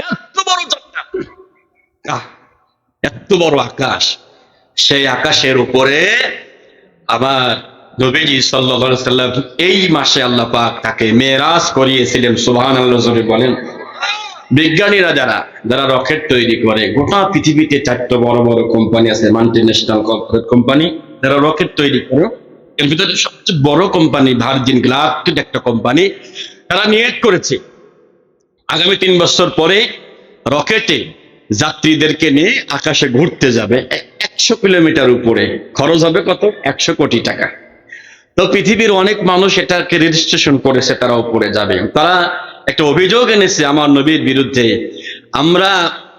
এত বড় চাঁদটা, এত বড় আকাশ, সেই আকাশের উপরে আবার নবীজি সাল্লাল্লাহু আলাইহি সাল্লাম এই মাসে আল্লাহ পাক তাকে মেরাজ করিয়েছিলেন। সুবহানাল্লাহ জোরে বলেন। বিজ্ঞানীরা যারা যারা রকেট তৈরি করে, গোটা পৃথিবীতে 4টা বড় বড় কোম্পানি আছে, মাল্টিন্যাশনাল কর্পোরেট কোম্পানি, যারা রকেট তৈরি করে। এর ভিতরে সবচেয়ে বড় কোম্পানি ভার্জিন গ্লাসকোট একটা কোম্পানি। তারা নিয়ত করেছে আগামী 3 বছর পরে রকেটে যাত্রীদেরকে নিয়ে আকাশে ঘুরতে যাবে 100 কিলোমিটার উপরে। খরচ হবে কত? 100 কোটি টাকা। তো পৃথিবীর অনেক মানুষ এটাকে রেজিস্ট্রেশন করেছে, তারা উপরে যাবে। তারা একটা অভিযোগ এনেছে আমার নবীর বিরুদ্ধে, আমরা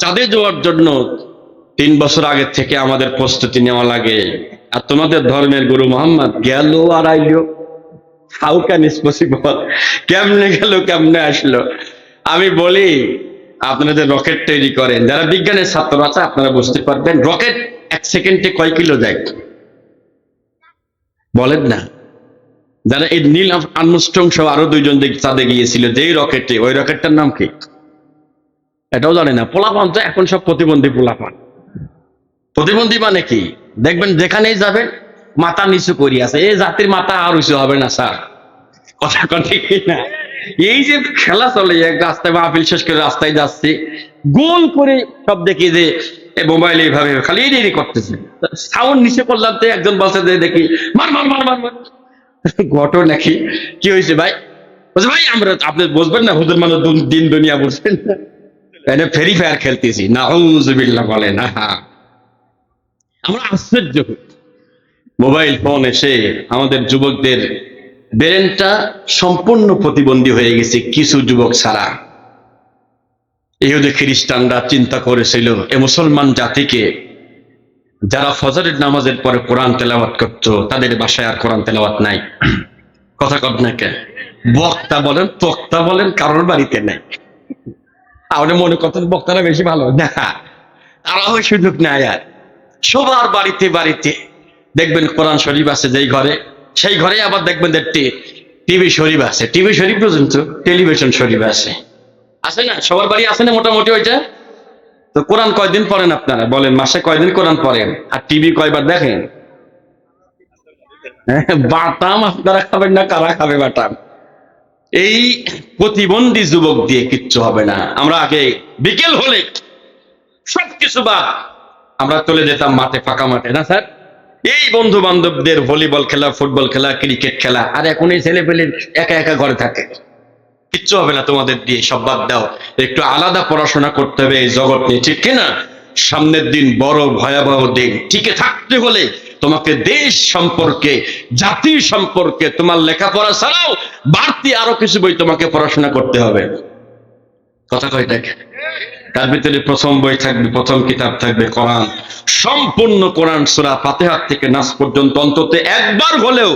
চাঁদে যাওয়ার জন্য 3 বছর আগে থেকে আমাদের প্রস্তুতি নেওয়া লাগে, আর তোমাদের ধর্মের গুরু মোহাম্মদ গেল আর আইলো। How can is possible? কেমনে গেল, কেমনে আসলো? আমি বলি, আপনাদের রকেট তৈরি করেন, যারা বিজ্ঞানের ছাত্র আছে আপনারা বুঝতে পারবেন, রকেট 1 সেকেন্ডে কয় কিলো যায় বলেন না? যারা এই নীল আর্মস্ট্রং সহ আরো 2জন চাঁদে গিয়েছিল, যেই রকেটে, ওই রকেটটার নাম কি এটাও জানে না। পোলাপান তো এখন সব প্রতিবন্ধী পোলাপান। প্রতিবন্ধী মানে কি? দেখবেন যেখানেই যাবেন মাথা নিচু করি আছে, এই জাতির মাথা আর উঁচু হবে না স্যার, কথা কথা কি না? এই যে খেলা চলে, এক রাস্তায় মাহফিল শেষ করে রাস্তায় যাচ্ছি, গোল করে সব দেখি যে মোবাইল এইভাবে খালি এই করতেছে, সাউন্ড নিচে করলাম তো একজন বলছে যে দেখি মার মার মার মার মার। ঘটনা নাকি? কি হয়েছে ভাই? বলছে ভাই আমরা, আপনি বুঝবেন না, হুজুর মানুষ দিন দুনিয়া বুঝবেন না, এনে ফ্রি ফায়ার খেলতেছি। নাউযুবিল্লাহ বলে না। আমরা আশ্চর্য হই, মোবাইল ফোন এসে আমাদের যুবকদের ব্রেনটা সম্পূর্ণ প্রতিবন্ধী হয়ে গেছে কিছু যুবক ছাড়া। ইহুদি খ্রিস্টানরা চিন্তা করেছিল এ মুসলমান জাতিকে, যারা ফজরের নামাজের পরে কোরআন তেলাওয়াত করত, তাদের বাসায় আর কোরআন তেলাওয়াত নাই। কথা কব না কেন? বক্তা বলেন তক্তা বলেন কারোর বাড়িতে নাই। আমাদের মনে করতেন বক্তারা বেশি ভালো না, তারাও সুযোগ নেয়। আর সবার বাড়িতে বাড়িতে দেখবেন কোরআন শরীফ আছে, যেই ঘরে সেই ঘরে আবার দেখবেন টিভি শরীফ আছে, টিভি শরীফ পর্যন্ত টেলিভিশন শরীফ আছে, আছে না? সবার বাড়ি আছে না মোটামুটি ওইটা? তো কোরআন কয়দিন পড়েন আপনারা বলেন? মাসে কয়দিন কোরআন পড়েন? আর টিভি কয়বার দেখেন? বাটাম আপনারা খাবেন না, কারা খাবে বাটাম? এই প্রতিবন্ধী যুবক দিয়ে কিচ্ছু হবে না। আমরা আগে বিকেল হলে সবকিছু বা আমরা চলে যেতাম মাঠে, ফাঁকা মাঠে, না স্যার? এই বন্ধু বান্ধবদের ভলিবল খেলা, ফুটবল খেলা, ক্রিকেট খেলা। আর এখন এই ছেলে পেলে একা একা ঘরে থাকে, কিচ্ছু হবে না তোমাদের দিয়ে, সব বাদ দাও। একটু আলাদা পড়াশোনা করতে হবে এই জগৎ নিয়ে, ঠিক কিনা? সামনের দিন বড় ভয়াবহ দিন, টিকে থাকতে হলে তোমাকে দেশ সম্পর্কে, জাতি সম্পর্কে, তোমার লেখাপড়া ছাড়াও বাড়তি আরো কিছু বই তোমাকে পড়াশোনা করতে হবে। কথা কয় দেখে? তার ভিতরে প্রথম বই থাকবে, প্রথম কিতাব থাকবে কোরআন। সম্পূর্ণ কোরআন সূরা ফাতিহা থেকে নাস পর্যন্ত অন্তত একবার হলেও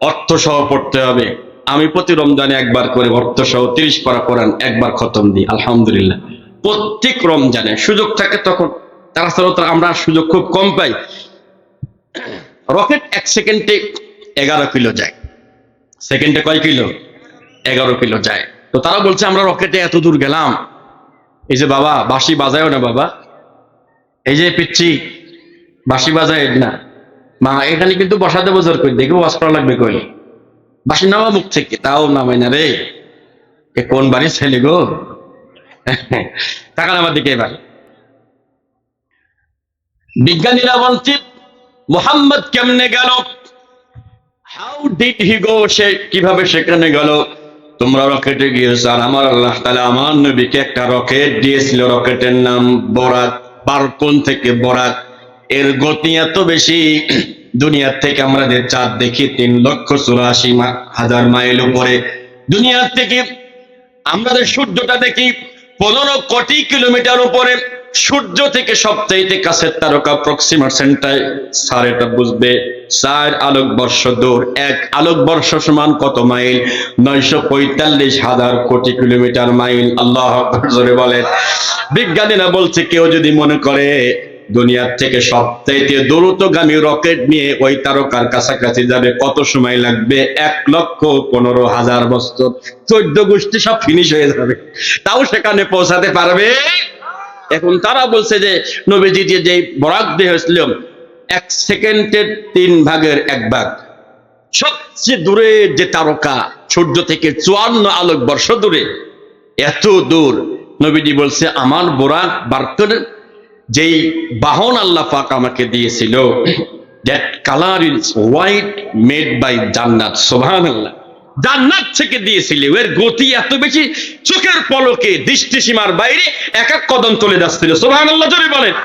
অর্থ সহ পড়তে হবে। আমি প্রতি রমজানে একবার করে অর্থ সহ 30 পারা কোরআন একবার খতম দিই, আলহামদুলিল্লাহ। প্রত্যেক রমজানে সুযোগ থাকে তখন, তাছাড়াও তো আমরা সুযোগ খুব কম পাই। রকেট 1 সেকেন্ডে 11 কিলো যায়। সেকেন্ডে কয় কিলো? 11 কিলো যায়। তো তারা বলছে আমরা রকেটে এত দূর গেলাম, এই যে বাবা বাঁশি বাজায়ও না বাবা, এই যে পিচ্ছি বাঁশি বাজায় না মা, এখানে কিন্তু বসাতে বজর করি, দেখে ওয়াজ করা লাগবে, কই বাঁশি নামা মুখ থেকে, তাও নামাই না রে। এ কোন বাড়ির ছেলে গো? টাকা নামার দিকে এবার বিজ্ঞানীরা বলছে মুহাম্মদ কেমনে গেল, হাউ ডিড হি গো, সে কিভাবে সেখানে গেল? তোমরা রকেটে গিয়েছো, আর আমার আল্লাহ তাআলা আমার নবীকে একটা রকেট দিয়েছিল, রকেটের নাম বরাক, বারকোন থেকে বরাক। এর গতি এত বেশি, দুনিয়ার থেকে আমরা যে চাঁদ দেখি 3,84,000 মাইল উপরে, দুনিয়ার থেকে আমরা যে সূর্যটা দেখি 15 কোটি কিলোমিটার উপরে। সূর্য থেকে সবচাইতে কাছের তারকা প্রক্সিমা সেন্টাই, স্যার এটা বুঝবে, 4 আলোকবর্ষ দূর। 1 আলোকবর্ষ সমান কত মাইল? 945,000 কোটি কিলোমিটার মাইল। আল্লাহু আকবার জোরে বলেন। বিজ্ঞানীরা বলছে কেউ যদি মনে করে দুনিয়ার থেকে সবচাইতে দ্রুতগামী রকেট নিয়ে ওই তারকার কাছাকাছি যাবে, কত সময় লাগবে? 1,15,000 বছর। 14 গোষ্ঠী সব ফিনিশ হয়ে যাবে, তাও সেখানে পৌঁছাতে পারবে। এখন তারা বলছে যে নবীজি যে বরাক দিয়ে হয়েছিল 1 সেকেন্ডের 3 ভাগের 1 ভাগ, সবচেয়ে দূরে যে তারকা সূর্য থেকে 54 আলোকবর্ষ দূরে, এত দূর নবীজি বলছে আমার বোরাক বার্তার যেই বাহন আল্লাহ পাক আমাকে দিয়েছিল, that colour is white, made by জান্নাত। সুবহানাল্লাহ, জান্নাত থেকে দিয়েছিল। এর গতি এত বেশি, চোখের পলকে দৃষ্টিসীমার বাইরে এক এক কদম চলে যাচ্ছিল। সুবহানাল্লাহ জোরে বলেন।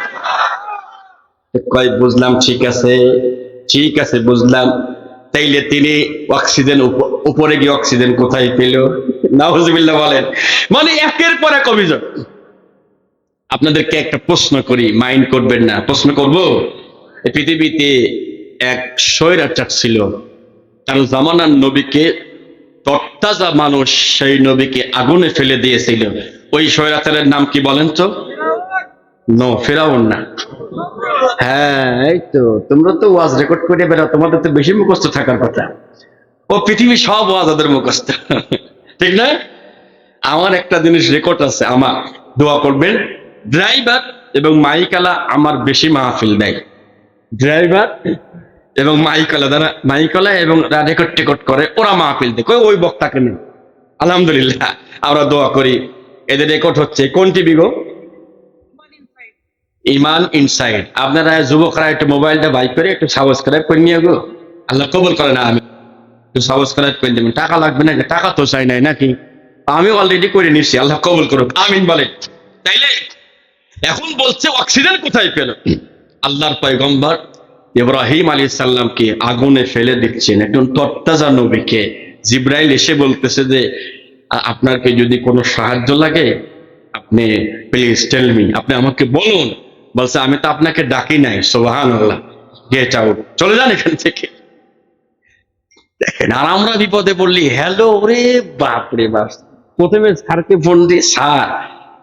কয় বুঝলাম, ঠিক আছে ঠিক আছে বুঝলাম। তাইলে তিনি অক্সিজেন উপরে গিয়ে অক্সিজেন কোথায় পেল? নাউজুবিল্লাহ বলেন। মানে একের পর এক অভিযোগ। আপনাদেরকে একটা প্রশ্ন করি, মাইন্ড করবেন না, প্রশ্ন করব। পৃথিবীতে এক স্বৈরাচার ছিল, তার জামানার নবীকে, তরতাজা মানুষ সেই নবীকে আগুনে ফেলে দিয়েছিল। ওই স্বৈরাচারের নাম কি বলেন তো? নো, ফেরাউন না। হ্যাঁ, এই তো, তোমরা তো ওয়াজ রেকর্ড করে বেরো, তোমাদের তো বেশি মুখস্থ থাকার কথা। ও পৃথিবী সব ওয়াজ ওদের মুখস্থ, ঠিক না? আমার একটা জিনিস রেকর্ড আছে, আমার দোয়া করবেন। ড্রাইভার এবং মাইকালা আমার বেশি মাহফিল দেয়। ড্রাইভার এবং মাইকালা, যারা মাইকালা এবং রেকর্ড টেকর্ড করে, ওরা মাহফিল দেয়, ওই বক্তাকে নেই। আলহামদুলিল্লাহ, আমরা দোয়া করি। এদের রেকর্ড হচ্ছে কোন টিভি গো? ইমান ইনসাইড। আপনারা যুবকরা একটু মোবাইলটা বাইক করে একটু সাবস্ক্রাইব করে নিয়ে গো, আল্লাহ কবুল করে না। আমি একটু সাবস্ক্রাইব করে দেবেন, টাকা লাগবে না, টাকা তো চাই নাই নাকি? আমি অলরেডি করে নিচ্ছি, আল্লাহ কবুল করুক, আমিন বলে। তাইলে এখন বলছে অক্সিজেন কোথায় পেল? আল্লাহর পয়গম্বর ইব্রাহিম আলাইহিস সালামকে আগুনে ফেলে দিচ্ছেন, একজন তরতাজা নবীকে। জিব্রাইল এসে বলতেছে যে আপনাকে যদি কোনো সাহায্য লাগে, আপনি প্লিজ টেল মি, আপনি আমাকে বলুন। বলছে আমি তো আপনাকে ডাকি নাই। সুবহানাল্লাহ, গেট আউট, চলে যান এখান থেকে। দেখেন, আর আমরা বিপদে পড়লি, হ্যালো, ওরে বাপ রে বাপ। প্রথমে স্যারকে ফোন দিয়ে, স্যার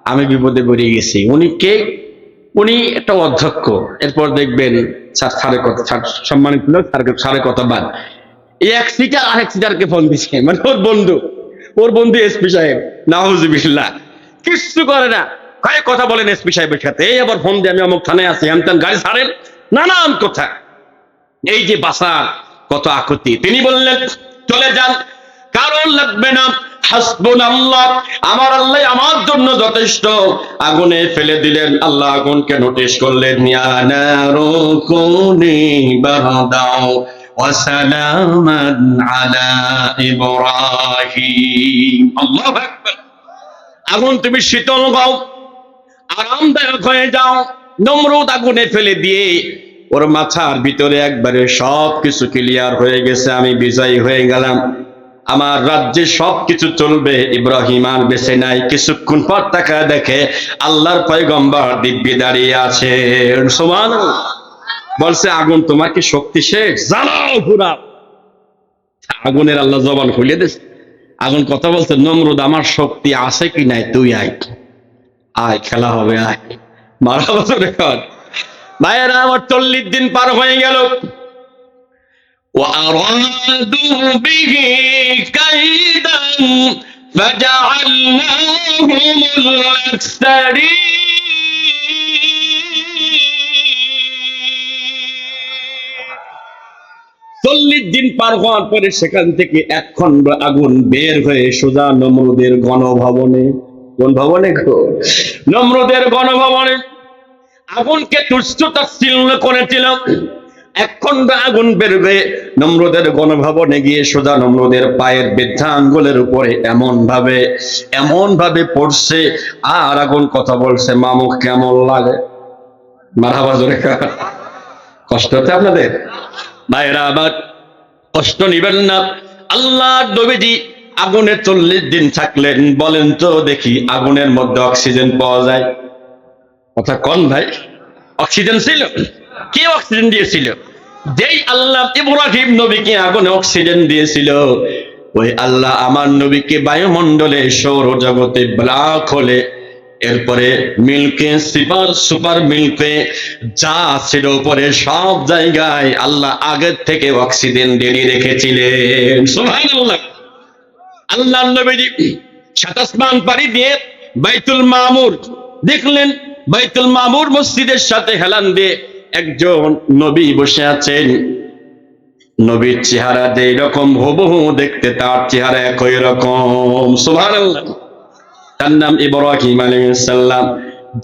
আমি বিপদে পড়ে গেছি। উনি কে? উনি একটা অধ্যক্ষ। এরপর দেখবেন স্যার, স্যারের কথা, স্যার সম্মানিত লোক, স্যারের কথা বাদ। এই এক সিটার আরেক সিটারকে ফোন দিচ্ছে, মানে ওর বন্ধু এসপি সাহেব। নাউজুবিল্লাহ, কিচ্ছু করে না, কয়েক কথা বলেন এসপি সাহেবের সাথে। এই আবার ফোন দিয়ে আমি অমুক থানায় আছি, আমি গাড়ি ছাড়েন, নানান কথা। এই যে বাসার কত আকুতি। তিনি বললেন চলে যান, কারণ লাগবে না, হাসবুনাল্লাহ, আমার আল্লাহ আমার জন্য যথেষ্ট। আগুনে ফেলে দিলেন। আল্লাহ আগুনকে নোটিশ করলেন, ইয়া নারু কুনি বারদাও ওয়া সালামান আলা ইব্রাহিম। আল্লাহু আকবার। আগুন তুমি শীতল হও, আরামদায়ক হয়ে যাও। নমরুদ আগুনে ফেলে দিয়ে ওর মাথার ভিতরে একবারে সবকিছু ক্লিয়ার হয়ে গেছে, আমি বিজয়ী হয়ে গেলাম, আমার রাজ্যে সবকিছু চলবে। ইব্রাহিম আর বেঁচে নাই। কিছুক্ষণ পর তাকায় দেখে আল্লাহর পয়গম্বর দিব্যি দাঁড়িয়ে আছে। সুবহানাল্লাহ। বলছে আগুন তোমার কি শক্তি শেষ? জ্বালাও পুরা। আগুনের আল্লাহ জবান খুলে দিয়েছে। আগুন কথা বলছে, নমরুদ আমার শক্তি আছে কি নাই, তুই আয়, আয় খেলা হবে, আয়। মারা বছর এখন ভাইয়েরা আমার 40 দিন পার হয়ে গেল। وأرادوا به كيدا فجعلناهم الأخسرين। 40 দিন পার হওয়ার পরে সেখান থেকে এক খণ্ড আগুন বের হয়ে সোজা নমরুদের গণভবনে। কোন ভবনে গো? নমরুদের গণভবনে। আগুনকে তুচ্ছ তাচ্ছিল্য করেছিল। এক খণ্ড আগুন বের হয়ে নমরুদের গণভবনে গিয়ে সোজা নমরুদের পায়ের বৃদ্ধা আঙ্গুলের উপরে এমন ভাবে পড়ছে। আর আগুন কথা বলছে, মামুখ কেমন লাগে? মারহাবা জোরে। কষ্ট হচ্ছে আপনাদের ভাইরা? আবার কষ্ট নিবেন না। আল্লাহ নবীজি আগুনে 40 দিন থাকলেন। বলেন তো দেখি, আগুনের মধ্যে অক্সিজেন পাওয়া যায়? কথা কন ভাই। অক্সিজেন ছিল? কে অক্সিজেন দিয়েছিল? যেই আল্লাহ ইব্রাহিম নবীকে আগুনে অক্সিজেন দিয়েছিল, ওই আল্লাহ আমার নবীকে বায়ুমণ্ডলে, সৌরজগতে, ব্ল্যাক হোলে এরপরে মিল্কে সুপার মিল্কে যা ছিল উপরে সব জায়গায় আল্লাহ আগের থেকে অক্সিজেন দিয়ে রেখেছিলেন। সুবহানাল্লাহ। আল্লাহ নবীজি সাত আসমান পাড়ি দিয়ে বাইতুল মামুর দেখলেন। বাইতুল মামুর মসজিদের সাথে হেলান দিয়ে একজন নবী বসে আছেন। নবীর চেহারা যেই রকম হুবহু দেখতে, তার চেহারা একই রকম। সুবহানাল্লাহ। তার নাম ইব্রাহিম আলাইহিস সালাম।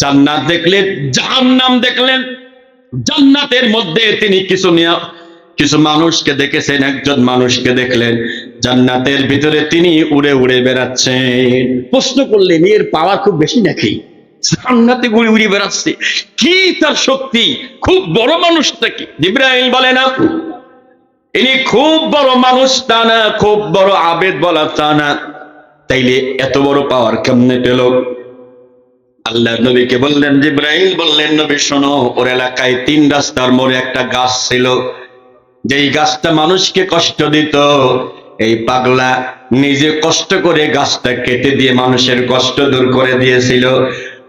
জান্নাত দেখলেন, জাহান্নাম দেখলেন। জান্নাতের মধ্যে তিনি কিছু মানুষকে দেখেছেন। একজন মানুষকে দেখলেন জান্নাতের ভিতরে তিনি উড়ে উড়ে বেড়াচ্ছেন। প্রশ্ন করলেন, এর পাওয়ার খুব বেশি নাকি? জান্নাতে উড়ে উড়ে বেড়াচ্ছে, কি তার শক্তি? খুব বড় মানুষ নাকি? জিবরাইল বলে না, ইনি খুব বড় মানুষ তা না, খুব বড় আবেদ বলা তা না। তাইলে এত বড় পাওয়ার কেমনে পেল? আল্লাহ নবীকে বললেন, জিবরাইল বললেন, নবী শোনো, ওর এলাকায় 3 রাস্তার মোড়ে একটা গাছ ছিল, যেই গাছটা মানুষকে কষ্ট দিত। এই পাগলা নিজে কষ্ট করে গাছটা কেটে দিয়ে মানুষের কষ্ট দূর করে দিয়েছিল।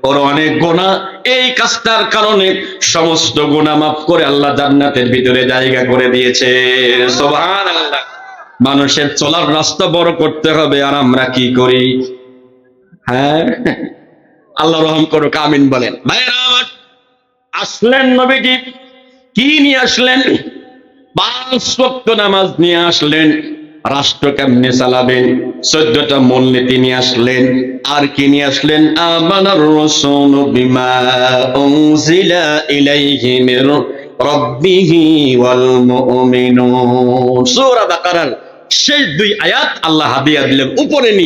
ওর অনেক গুনাহ, এই কাজটার কারণে সমস্ত গুনাহ মাফ করে আল্লাহ জান্নাতের ভিতরে জায়গা করে দিয়েছে। সুবহানাল্লাহ। মানুষের চলার রাস্তা বড় করতে হবে, আর আমরা কি করি? হ্যাঁ, আল্লাহ রহম করুক, আমিন বলেন। ভাইরা আমার, আসলেন নবীজি, কি নিয়ে আসলেন? 5 ওয়াক্ত নামাজ নিয়ে আসলেন। রাষ্ট্র কেমনে চালাবেন 14টা মূলনীতি নিয়ে আসলেন। আর কি নিয়ে আসলেন? আমানার রাসূলু বিমা উনজিলা ইলাইহি মির রাব্বিহি ওয়াল মুমিনুন। সূরা বাকারার শেষ 2 আয়াত আল্লাহ হাদিয়া দিলেন উপরে নিয়ে।